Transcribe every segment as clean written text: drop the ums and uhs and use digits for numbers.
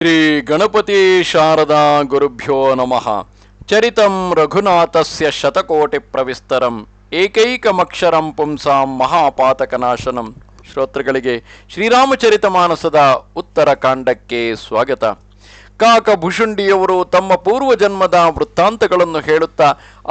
ಶ್ರೀ ಗಣಪತಿ ಶಾರದಾ ಗುರುಭ್ಯೋ ನಮಃ. ಚರಿತಂ ರಘುನಾಥಸ್ಯ ಶತಕೋಟಿ ಪ್ರವಿಸ್ತರಂ ಏಕೈಕಮಕ್ಷರಂ ಪುಂಸಾಂ ಮಹಾಪಾತಕನಾಶನಂ. ಶ್ರೋತೃಗಳಿಗೆ ಶ್ರೀರಾಮಚರಿತ ಮಾನಸದ ಉತ್ತರ ಕಾಂಡಕ್ಕೆ ಸ್ವಾಗತ. ಕಾಕಭುಷುಂಡಿಯವರು ತಮ್ಮ ಪೂರ್ವಜನ್ಮದ ವೃತ್ತಾಂತಗಳನ್ನು ಹೇಳುತ್ತಾ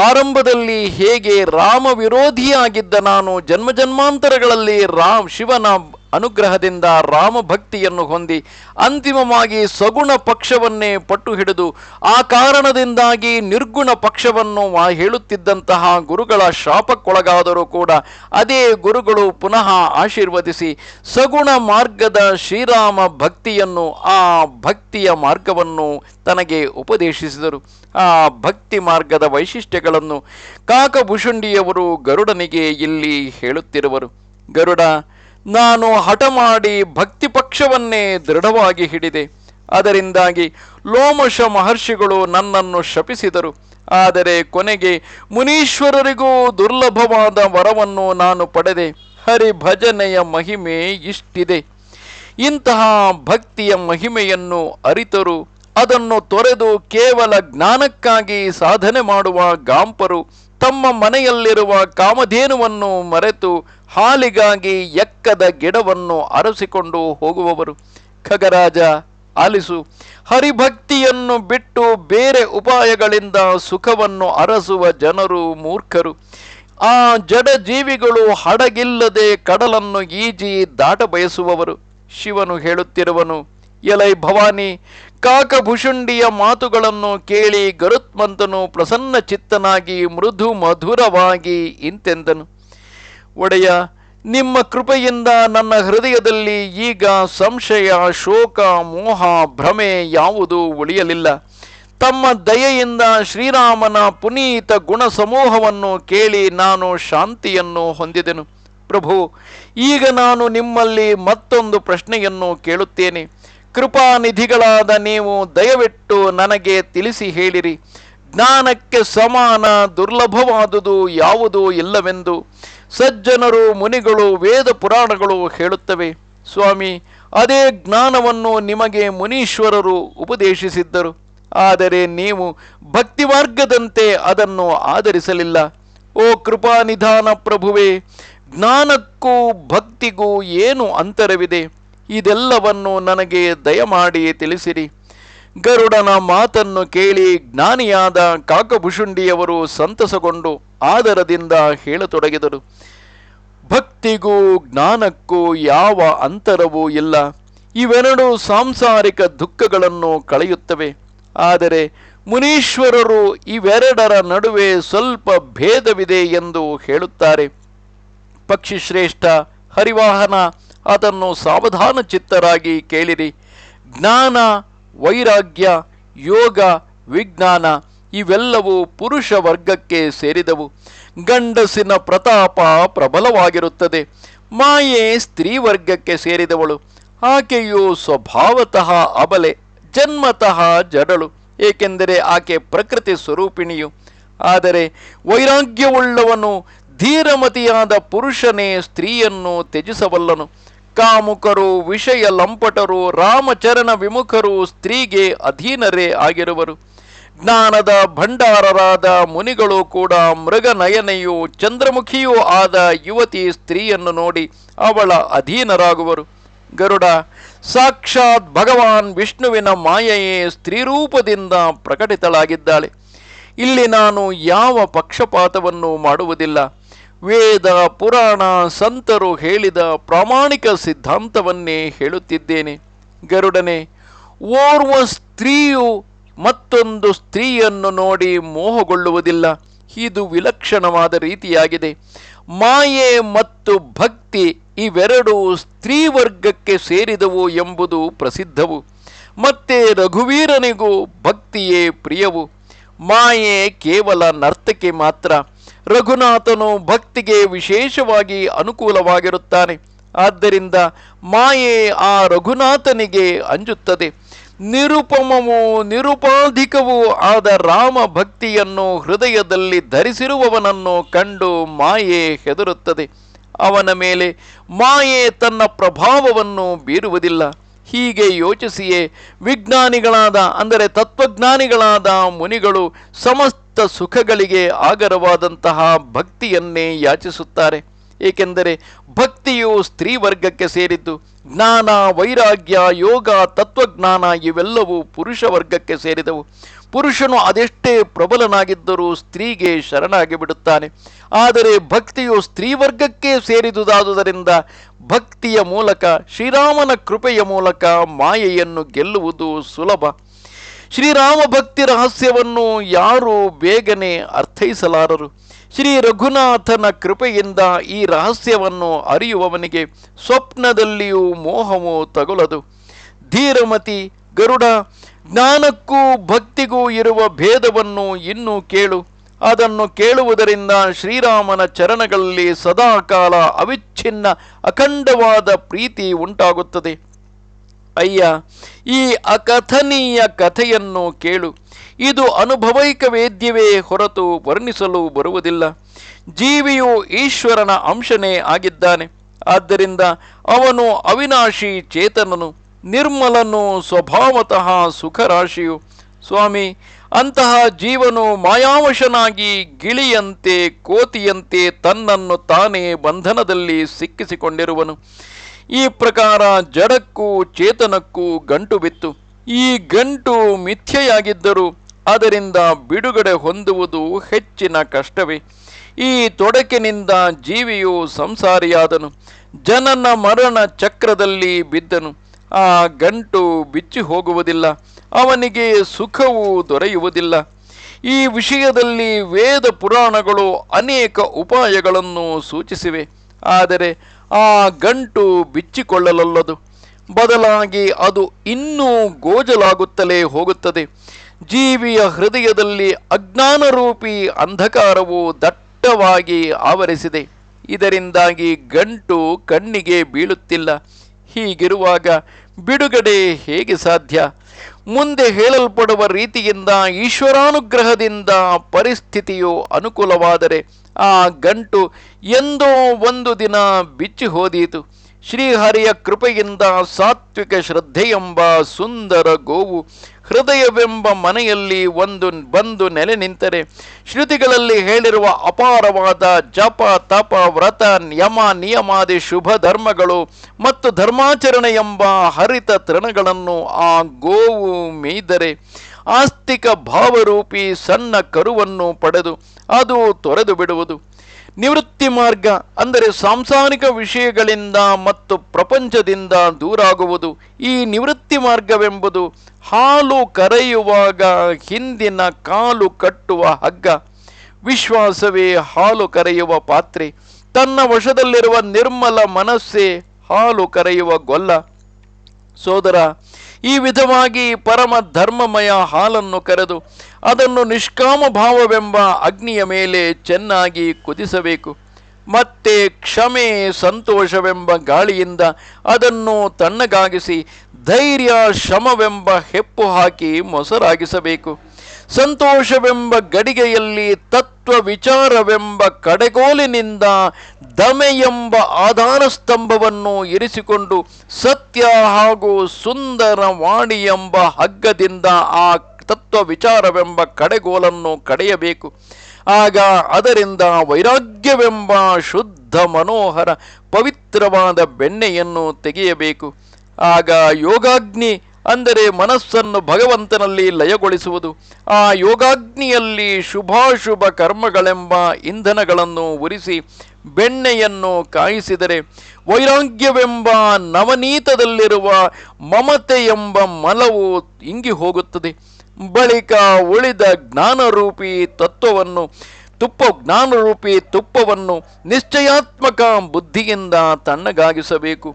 ಆರಂಭದಲ್ಲಿ ಹೇಗೆ ರಾಮ ವಿರೋಧಿಯಾಗಿದ್ದ ನಾನು ಜನ್ಮಾಂತರಗಳಲ್ಲಿ ಶಿವನ ಅನುಗ್ರಹದಿಂದ ರಾಮಭಕ್ತಿಯನ್ನು ಹೊಂದಿ ಅಂತಿಮವಾಗಿ ಸಗುಣ ಪಕ್ಷವನ್ನೇ ಪಟ್ಟು ಹಿಡಿದು ಆ ಕಾರಣದಿಂದಾಗಿ ನಿರ್ಗುಣ ಪಕ್ಷವನ್ನು ಹೇಳುತ್ತಿದ್ದಂತಹ ಗುರುಗಳ ಶಾಪಕ್ಕೊಳಗಾದರೂ ಕೂಡ ಅದೇ ಗುರುಗಳು ಪುನಃ ಆಶೀರ್ವದಿಸಿ ಸಗುಣ ಮಾರ್ಗದ ಶ್ರೀರಾಮ ಭಕ್ತಿಯನ್ನು, ಆ ಭಕ್ತಿಯ ಮಾರ್ಗವನ್ನು ತನಗೆ ಉಪದೇಶಿಸಿದರು. ಆ ಭಕ್ತಿ ಮಾರ್ಗದ ವೈಶಿಷ್ಟ್ಯಗಳನ್ನು ಕಾಕಭುಷುಂಡಿಯವರು ಗರುಡನಿಗೆ ಇಲ್ಲಿ ಹೇಳುತ್ತಿರುವರು. ಗರುಡ, ನಾನು ಹಠ ಮಾಡಿ ಭಕ್ತಿ ಪಕ್ಷವನ್ನೇ ದೃಢವಾಗಿ ಹಿಡಿದೆ. ಅದರಿಂದಾಗಿ ಲೋಮಶ ಮಹರ್ಷಿಗಳು ನನ್ನನ್ನು ಶಪಿಸಿದರು. ಆದರೆ ಕೊನೆಗೆ ಮುನೀಶ್ವರರಿಗೂ ದುರ್ಲಭವಾದ ವರವನ್ನು ನಾನು ಪಡೆದೆ. ಹರಿಭಜನೆಯ ಮಹಿಮೆ ಇಷ್ಟಿದೆ. ಇಂತಹ ಭಕ್ತಿಯ ಮಹಿಮೆಯನ್ನು ಅರಿತರು ಅದನ್ನು ತೊರೆದು ಕೇವಲ ಜ್ಞಾನಕ್ಕಾಗಿ ಸಾಧನೆ ಮಾಡುವ ಗಾಂಪರು ತಮ್ಮ ಮನೆಯಲ್ಲಿರುವ ಕಾಮಧೇನುವನ್ನು ಮರೆತು ಹಾಲಿಗಾಗಿ ಎಕ್ಕದ ಗಿಡವನ್ನು ಅರಸಿಕೊಂಡು ಹೋಗುವವರು. ಖಗರಾಜ, ಆಲಿಸು. ಹರಿಭಕ್ತಿಯನ್ನು ಬಿಟ್ಟು ಬೇರೆ ಉಪಾಯಗಳಿಂದ ಸುಖವನ್ನು ಅರಸುವ ಜನರು ಮೂರ್ಖರು. ಆ ಜಡ ಜೀವಿಗಳು ಹಡಗಿಲ್ಲದೆ ಕಡಲನ್ನು ಈಜಿ ದಾಟ ಬಯಸುವವರು. ಶಿವನು ಹೇಳುತ್ತಿರುವನು, ಎಲೈ ಭವಾನಿ, ಕಾಕಭುಷುಂಡಿಯ ಮಾತುಗಳನ್ನು ಕೇಳಿ ಗರುತ್ಮಂತನು ಪ್ರಸನ್ನ ಚಿತ್ತನಾಗಿ ಮೃದು ಮಧುರವಾಗಿ ಇಂತೆಂದನು. ಒಡೆಯ, ನಿಮ್ಮ ಕೃಪೆಯಿಂದ ನನ್ನ ಹೃದಯದಲ್ಲಿ ಈಗ ಸಂಶಯ, ಶೋಕ, ಮೋಹ, ಭ್ರಮೆ ಯಾವುದೂ ಉಳಿಯಲಿಲ್ಲ. ತಮ್ಮ ದಯೆಯಿಂದ ಶ್ರೀರಾಮನ ಪುನೀತ ಗುಣ ಸಮೂಹವನ್ನು ಕೇಳಿ ನಾನು ಶಾಂತಿಯನ್ನು ಹೊಂದಿದೆನು. ಪ್ರಭು, ಈಗ ನಾನು ನಿಮ್ಮಲ್ಲಿ ಮತ್ತೊಂದು ಪ್ರಶ್ನೆಯನ್ನು ಕೇಳುತ್ತೇನೆ. ಕೃಪಾನಿಧಿಗಳಾದ ನೀವು ದಯವಿಟ್ಟು ನನಗೆ ತಿಳಿಸಿ ಹೇಳಿರಿ. ಜ್ಞಾನಕ್ಕೆ ಸಮಾನ ದುರ್ಲಭವಾದುದು ಯಾವುದೂ ಇಲ್ಲವೆಂದು ಸಜ್ಜನರು, ಮುನಿಗಳು, ವೇದ ಪುರಾಣಗಳು ಹೇಳುತ್ತವೆ. ಸ್ವಾಮಿ, ಅದೇ ಜ್ಞಾನವನ್ನು ನಿಮಗೆ ಮುನೀಶ್ವರರು ಉಪದೇಶಿಸಿದ್ದರು. ಆದರೆ ನೀವು ಭಕ್ತಿ ಮಾರ್ಗದಂತೆ ಅದನ್ನು ಆಧರಿಸಲಿಲ್ಲ. ಓ ಕೃಪಾನಿಧಾನ ಪ್ರಭುವೇ, ಜ್ಞಾನಕ್ಕೂ ಭಕ್ತಿಗೂ ಏನು ಅಂತರವಿದೆ? ಇದೆಲ್ಲವನ್ನು ನನಗೆ ದಯಮಾಡಿ ತಿಳಿಸಿರಿ. ಗರುಡನ ಮಾತನ್ನು ಕೇಳಿ ಜ್ಞಾನಿಯಾದ ಕಾಕಭುಷುಂಡಿಯವರು ಸಂತಸಗೊಂಡು ಆದರದಿಂದ ಹೇಳತೊಡಗಿದರು. ಭಕ್ತಿಗೂ ಜ್ಞಾನಕ್ಕೂ ಯಾವ ಅಂತರವೂ ಇಲ್ಲ. ಇವೆರಡು ಸಾಂಸಾರಿಕ ದುಃಖಗಳನ್ನು ಕಳೆಯುತ್ತವೆ. ಆದರೆ ಮುನೀಶ್ವರರು ಇವೆರಡರ ನಡುವೆ ಸ್ವಲ್ಪ ಭೇದವಿದೆ ಎಂದು ಹೇಳುತ್ತಾರೆ. ಪಕ್ಷಿಶ್ರೇಷ್ಠ ಹರಿವಾಹನ, ಅದನ್ನು ಸಾವಧಾನ ಚಿತ್ತರಾಗಿ ಕೇಳಿರಿ. ಜ್ಞಾನ, ವೈರಾಗ್ಯ, ಯೋಗ, ವಿಜ್ಞಾನ ಇವೆಲ್ಲವೂ ಪುರುಷ ವರ್ಗಕ್ಕೆ ಸೇರಿದವು. ಗಂಡಸಿನ ಪ್ರತಾಪ ಪ್ರಬಲವಾಗಿರುತ್ತದೆ. ಮಾಯೆ ಸ್ತ್ರೀ ವರ್ಗಕ್ಕೆ ಸೇರಿದವಳು. ಆಕೆಯು ಸ್ವಭಾವತಃ ಅಬಲೆ, ಜನ್ಮತಃ ಜಡಳು, ಏಕೆಂದರೆ ಆಕೆ ಪ್ರಕೃತಿ ಸ್ವರೂಪಿಣಿಯು. ಆದರೆ ವೈರಾಗ್ಯವುಳ್ಳವನು, ಧೀರಮತಿಯಾದ ಪುರುಷನೇ ಸ್ತ್ರೀಯನ್ನು ತ್ಯಜಿಸಬಲ್ಲನು. ಕಾಮುಕರು, ವಿಷಯ ಲಂಪಟರು, ರಾಮಚರಣ ವಿಮುಖರು ಸ್ತ್ರೀಗೆ ಅಧೀನರೇ ಆಗಿರುವರು. ಜ್ಞಾನದ ಭಂಡಾರರಾದ ಮುನಿಗಳು ಕೂಡ ಮೃಗನಯನೆಯೂ ಚಂದ್ರಮುಖಿಯೂ ಆದ ಯುವತಿ ಸ್ತ್ರೀಯನ್ನು ನೋಡಿ ಅವಳ ಅಧೀನರಾಗುವರು. ಗರುಡ, ಸಾಕ್ಷಾತ್ ಭಗವಾನ್ ವಿಷ್ಣುವಿನ ಮಾಯೆಯೇ ಸ್ತ್ರೀರೂಪದಿಂದ ಪ್ರಕಟಿತಳಾಗಿದ್ದಾಳೆ. ಇಲ್ಲಿ ನಾನು ಯಾವ ಪಕ್ಷಪಾತವನ್ನು ಮಾಡುವುದಿಲ್ಲ. ವೇದ ಪುರಾಣ ಸಂತರು ಹೇಳಿದ ಪ್ರಾಮಾಣಿಕ ಸಿದ್ಧಾಂತವನ್ನೇ ಹೇಳುತ್ತಿದ್ದೇನೆ. ಗರುಡನೇ, ಓರ್ವ ಸ್ತ್ರೀಯು ಮತ್ತೊಂದು ಸ್ತ್ರೀಯನ್ನು ನೋಡಿ ಮೋಹಗೊಳ್ಳುವುದಿಲ್ಲ. ಇದು ವಿಲಕ್ಷಣವಾದ ರೀತಿಯಾಗಿದೆ. ಮಾಯೆ ಮತ್ತು ಭಕ್ತಿ ಇವೆರಡೂ ಸ್ತ್ರೀ ವರ್ಗಕ್ಕೆ ಸೇರಿದವು ಎಂಬುದು ಪ್ರಸಿದ್ಧವು. ಮತ್ತೆ ರಘುವೀರನಿಗೂ ಭಕ್ತಿಯೇ ಪ್ರಿಯವು. ಮಾಯೆ ಕೇವಲ ನರ್ತಕಿ ಮಾತ್ರ. ರಘುನಾಥನು ಭಕ್ತಿಗೆ ವಿಶೇಷವಾಗಿ ಅನುಕೂಲವಾಗಿರುತ್ತಾನೆ. ಆದ್ದರಿಂದ ಮಾಯೆ ಆ ರಘುನಾಥನಿಗೆ ಅಂಜುತ್ತದೆ. ನಿರುಪಮವೂ ನಿರುಪಾಧಿಕವೂ ಆದ ರಾಮ ಭಕ್ತಿಯನ್ನು ಹೃದಯದಲ್ಲಿ ಧರಿಸಿರುವವನನ್ನು ಕಂಡು ಮಾಯೆ ಹೆದರುತ್ತದೆ. ಅವನ ಮೇಲೆ ಮಾಯೆ ತನ್ನ ಪ್ರಭಾವವನ್ನು ಬೀರುವುದಿಲ್ಲ. ಹೀಗೆ ಯೋಚಿಸಿಯೇ ವಿಜ್ಞಾನಿಗಳಾದ ಅಂದರೆ ತತ್ವಜ್ಞಾನಿಗಳಾದ ಮುನಿಗಳು ಸಮಸ್ತ ಸುಖಗಳಿಗೆ ಆಗರವಾದಂತಹ ಭಕ್ತಿಯನ್ನೇ ಯಾಚಿಸುತ್ತಾರೆ. ಏಕೆಂದರೆ ಭಕ್ತಿಯು ಸ್ತ್ರೀ ವರ್ಗಕ್ಕೆ ಸೇರಿದ್ದು, ಜ್ಞಾನ, ವೈರಾಗ್ಯ, ಯೋಗ, ತತ್ವಜ್ಞಾನ ಇವೆಲ್ಲವೂ ಪುರುಷ ವರ್ಗಕ್ಕೆ ಸೇರಿದವು. ಪುರುಷನು ಅದೆಷ್ಟೇ ಪ್ರಬಲನಾಗಿದ್ದರೂ ಸ್ತ್ರೀಗೆ ಶರಣಾಗಿ ಬಿಡುತ್ತಾನೆ. ಆದರೆ ಭಕ್ತಿಯು ಸ್ತ್ರೀ ವರ್ಗಕ್ಕೆ ಸೇರಿದುದಾದುದರಿಂದ ಭಕ್ತಿಯ ಮೂಲಕ, ಶ್ರೀರಾಮನ ಕೃಪೆಯ ಮೂಲಕ ಮಾಯೆಯನ್ನು ಗೆಲ್ಲುವುದು ಸುಲಭ. ಶ್ರೀರಾಮ ಭಕ್ತಿ ರಹಸ್ಯವನ್ನು ಯಾರೂ ಬೇಗನೆ ಅರ್ಥೈಸಲಾರರು. ಶ್ರೀ ರಘುನಾಥನ ಕೃಪೆಯಿಂದ ಈ ರಹಸ್ಯವನ್ನು ಅರಿಯುವವನಿಗೆ ಸ್ವಪ್ನದಲ್ಲಿಯೂ ಮೋಹವು ತಗುಲದು. ಧೀರಮತಿ ಗರುಡ, ಜ್ಞಾನಕ್ಕೂ ಭಕ್ತಿಗೂ ಇರುವ ಭೇದವನ್ನು ಇನ್ನೂ ಕೇಳು. ಅದನ್ನು ಕೇಳುವುದರಿಂದ ಶ್ರೀರಾಮನ ಚರಣಗಳಲ್ಲಿ ಸದಾಕಾಲ ಅವಿಚ್ಛಿನ್ನ ಅಖಂಡವಾದ ಪ್ರೀತಿ ಉಂಟಾಗುತ್ತದೆ. ಅಯ್ಯ, ಈ ಅಕಥನೀಯ ಕಥೆಯನ್ನು ಕೇಳು. ಇದು ಅನುಭವೈಕ ವೇದ್ಯವೇ ಹೊರತು ವರ್ಣಿಸಲು ಬರುವುದಿಲ್ಲ. ಜೀವಿಯು ಈಶ್ವರನ ಅಂಶನೇ ಆಗಿದ್ದಾನೆ. ಆದ್ದರಿಂದ ಅವನು ಅವಿನಾಶಿ ಚೇತನನು, ನಿರ್ಮಲನು, ಸ್ವಭಾವತಃ ಸುಖರಾಶಿಯು. ಸ್ವಾಮಿ, ಅಂತಹ ಜೀವನು ಮಾಯಾವಶನಾಗಿ ಗಿಳಿಯಂತೆ, ಕೋತಿಯಂತೆ ತನ್ನನ್ನು ತಾನೇ ಬಂಧನದಲ್ಲಿ ಸಿಕ್ಕಿಸಿಕೊಂಡಿರುವನು. ಈ ಪ್ರಕಾರ ಜಡಕ್ಕೂ ಚೇತನಕ್ಕೂ ಗಂಟು ಬಿತ್ತು. ಈ ಗಂಟು ಮಿಥ್ಯೆಯಾಗಿದ್ದರೂ ಅದರಿಂದ ಬಿಡುಗಡೆ ಹೊಂದುವುದು ಹೆಚ್ಚಿನ ಕಷ್ಟವೇ. ಈ ತೊಡಕಿನಿಂದ ಜೀವಿಯು ಸಂಸಾರಿಯಾದನು, ಜನನ ಮರಣ ಚಕ್ರದಲ್ಲಿ ಬಿದ್ದನು. ಆ ಗಂಟು ಬಿಚ್ಚಿ ಹೋಗುವುದಿಲ್ಲ, ಅವನಿಗೆ ಸುಖವೂ ದೊರೆಯುವುದಿಲ್ಲ. ಈ ವಿಷಯದಲ್ಲಿ ವೇದ ಪುರಾಣಗಳು ಅನೇಕ ಉಪಾಯಗಳನ್ನು ಸೂಚಿಸಿವೆ. ಆದರೆ ಆ ಗಂಟು ಬಿಚ್ಚಿಕೊಳ್ಳಲಲ್ಲದು. ಬದಲಾಗಿ ಅದು ಇನ್ನೂ ಗೋಜಲಾಗುತ್ತಲೇ ಹೋಗುತ್ತದೆ. ಜೀವಿಯ ಹೃದಯದಲ್ಲಿ ಅಜ್ಞಾನರೂಪಿ ಅಂಧಕಾರವು ದಟ್ಟವಾಗಿ ಆವರಿಸಿದೆ. ಇದರಿಂದಾಗಿ ಗಂಟು ಕಣ್ಣಿಗೆ ಬೀಳುತ್ತಿಲ್ಲ. ಹೀಗಿರುವಾಗ ಬಿಡುಗಡೆ ಹೇಗೆ ಸಾಧ್ಯ? ಮುಂದೆ ಹೇಳಲ್ಪಡುವ ರೀತಿಯಿಂದ ಈಶ್ವರಾನುಗ್ರಹದಿಂದ ಪರಿಸ್ಥಿತಿಯು ಅನುಕೂಲವಾದರೆ ಆ ಗಂಟು ಎಂದೋ ಒಂದು ದಿನ ಬಿಚ್ಚಿ ಹೋದೀತು. ಶ್ರೀಹರಿಯ ಕೃಪೆಯಿಂದ ಸಾತ್ವಿಕ ಶ್ರದ್ಧೆಯೆಂಬ ಸುಂದರ ಗೋವು ಹೃದಯವೆಂಬ ಮನೆಯಲ್ಲಿ ಬಂದು ನೆಲೆ ನಿಂತರೆ ಶ್ರುತಿಗಳಲ್ಲಿ ಹೇಳಿರುವ ಅಪಾರವಾದ ಜಪ, ತಪ, ವ್ರತ, ಯಮ, ನಿಯಮಾದಿ ಶುಭ ಧರ್ಮಗಳು ಮತ್ತು ಧರ್ಮಾಚರಣೆ ಎಂಬ ಹರಿತ ತೃಣಗಳನ್ನು ಆ ಗೋವು ಮೇಯ್ದರೆ ಆಸ್ತಿಕ ಭಾವರೂಪಿ ಸಣ್ಣ ಕರುವನ್ನು ಪಡೆದು ಅದು ತೊರೆದು ಬಿಡುವುದು. ನಿವೃತ್ತಿ ಮಾರ್ಗ ಅಂದರೆ ಸಾಂಸಾರಿಕ ವಿಷಯಗಳಿಂದ ಮತ್ತು ಪ್ರಪಂಚದಿಂದ ದೂರಾಗುವುದು. ಈ ನಿವೃತ್ತಿ ಮಾರ್ಗವೆಂಬುದು ಹಾಲು ಕರೆಯುವಾಗ ಹಿಂದಿನ ಕಾಲು ಕಟ್ಟುವ ಹಗ್ಗ. ವಿಶ್ವಾಸವೇ ಹಾಲು ಕರೆಯುವ ಪಾತ್ರೆ. ತನ್ನ ವಶದಲ್ಲಿರುವ ನಿರ್ಮಲ ಮನಸ್ಸೇ ಹಾಲು ಕರೆಯುವ ಗೊಲ್ಲ. ಸೋದರ, ಈ ವಿಧವಾಗಿ ಪರಮ ಧರ್ಮಮಯ ಹಾಲನ್ನು ಕರೆದು ಅದನ್ನು ನಿಷ್ಕಾಮ ಭಾವವೆಂಬ ಅಗ್ನಿಯ ಮೇಲೆ ಚೆನ್ನಾಗಿ ಕುದಿಸಬೇಕು. ಮತ್ತೆ ಕ್ಷಮೆ, ಸಂತೋಷವೆಂಬ ಗಾಳಿಯಿಂದ ಅದನ್ನು ತಣ್ಣಗಾಗಿಸಿ ಧೈರ್ಯ, ಶಮವೆಂಬ ಹೆಪ್ಪು ಹಾಕಿ ಮೊಸರಾಗಿಸಬೇಕು. ಸಂತೋಷವೆಂಬ ಗಡಿಗೆಯಲ್ಲಿ ತತ್ವ ವಿಚಾರವೆಂಬ ಕಡೆಗೋಲಿನಿಂದ ದಮೆ ಎಂಬ ಆಧಾರ ಸ್ತಂಭವನ್ನು ಇರಿಸಿಕೊಂಡು ಸತ್ಯ ಹಾಗೂ ಸುಂದರ ವಾಣಿ ಎಂಬ ಹಗ್ಗದಿಂದ ಆ ತತ್ವ ವಿಚಾರವೆಂಬ ಕಡೆಗೋಲನ್ನು ಕಡೆಯಬೇಕು. ಆಗ ಅದರಿಂದ ವೈರಾಗ್ಯವೆಂಬ ಶುದ್ಧ ಮನೋಹರ ಪವಿತ್ರವಾದ ಬೆಣ್ಣೆಯನ್ನು ತೆಗೆಯಬೇಕು. ಆಗ ಯೋಗಾಗ್ನಿ ಅಂದರೆ ಮನಸ್ಸನ್ನು ಭಗವಂತನಲ್ಲಿ ಲಯಗೊಳಿಸುವುದು. ಆ ಯೋಗಾಗ್ನಿಯಲ್ಲಿ ಶುಭಾಶುಭ ಕರ್ಮಗಳೆಂಬ ಇಂಧನಗಳನ್ನು ಉರಿಸಿ ಬೆಣ್ಣೆಯನ್ನು ಕಾಯಿಸಿದರೆ ವೈರಾಗ್ಯವೆಂಬ ನವನೀತದಲ್ಲಿರುವ ಮಮತೆ ಎಂಬ ಮಲವು ಇಂಗಿ ಹೋಗುತ್ತದೆ. ಬಳಿಕ ಉಳಿದ ಜ್ಞಾನರೂಪಿ ತುಪ್ಪವನ್ನು ನಿಶ್ಚಯಾತ್ಮಕ ಬುದ್ಧಿಯಿಂದ ತಣ್ಣಗಾಗಿಸಬೇಕು.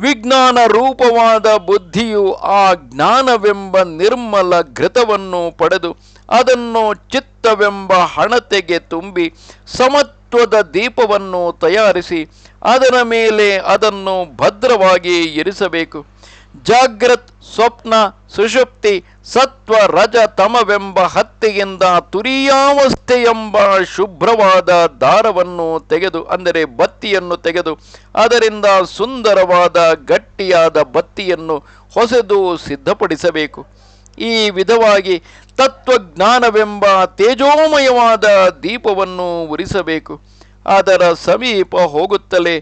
ವಿಜ್ಞಾನ ರೂಪವಾದ ಬುದ್ಧಿಯು ಆ ಜ್ಞಾನವೆಂಬ ನಿರ್ಮಲ ಘೃತವನ್ನು ಪಡೆದು ಅದನ್ನು ಚಿತ್ತವೆಂಬ ಹಣತೆಗೆ ತುಂಬಿ ಸಮತ್ವದ ದೀಪವನ್ನು ತಯಾರಿಸಿ ಅದರ ಮೇಲೆ ಅದನ್ನು ಭದ್ರವಾಗಿ ಇರಿಸಬೇಕು. ಜಾಗ್ರತ್, ಸ್ವಪ್ನ, ಸುಷುಪ್ತಿ, ಸತ್ವ, ರಜ, ತಮವೆಂಬ ಹತ್ಯೆಯಿಂದ ತುರೀಯಾವಸ್ಥೆ ಎಂಬ ಶುಭ್ರವಾದ ದಾರವನ್ನು ತೆಗೆದು ಅಂದರೆ ಬತ್ತಿಯನ್ನು ತೆಗೆದು ಅದರಿಂದ ಸುಂದರವಾದ ಗಟ್ಟಿಯಾದ ಬತ್ತಿಯನ್ನು ಹೊಸೆದು ಸಿದ್ಧಪಡಿಸಬೇಕು. ಈ ವಿಧವಾಗಿ ತತ್ವಜ್ಞಾನವೆಂಬ ತೇಜೋಮಯವಾದ ದೀಪವನ್ನು ಉರಿಸಬೇಕು. ಅದರ ಸಮೀಪ ಹೋಗುತ್ತಲೇ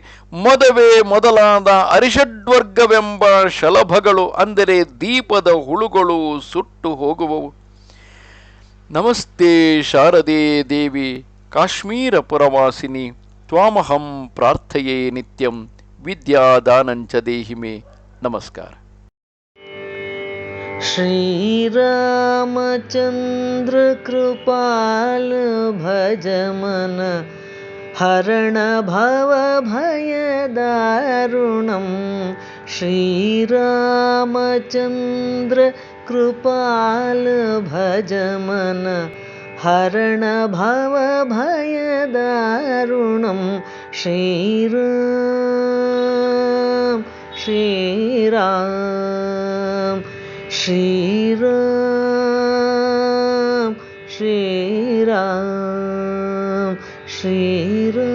ಮದವೇ ಮೊದಲಾದ ಅರಿಷಡ್ವರ್ಗವೆಂಬ ಶಲಭಗಳು, ಅಂದರೆ ದೀಪದ ಹುಳುಗಳು ಸುಟ್ಟು ಹೋಗುವವು. ನಮಸ್ತೆ ಶಾರದೆ ದೇವಿ ಕಾಶ್ಮೀರ ಪುರವಾಸಿನಿ ತ್ವಾಮಹಂ ಪ್ರಾರ್ಥಯೇ ನಿತ್ಯಂ ವಿದ್ಯಾದಾನಂಚ ದೇಹಿ ಮೇ. ನಮಸ್ಕಾರ. ಶ್ರೀರಾಮಚಂದ್ರ ಕೃಪಾಲ ಭಜ ಮನ ಹರಣ ಭವ ಭಯ ದಾರುಣಂ. ಶ್ರೀರಾಮಚಂದ್ರ ಕೃಪಾಲ ಭಜ ಮನ ಹರಣ ಭವ ಭಯ ದಾರುಣಂ. ಶ್ರೀರಾಮ್ ಶ್ರೀರಾಮ್ ಶ್ರೀರಾಮ್ ಶ್ರೀರಾಮ್ ಶ್ರೀರಾಮ್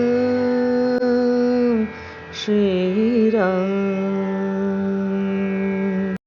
ಶ್ರೀರಾಮ್.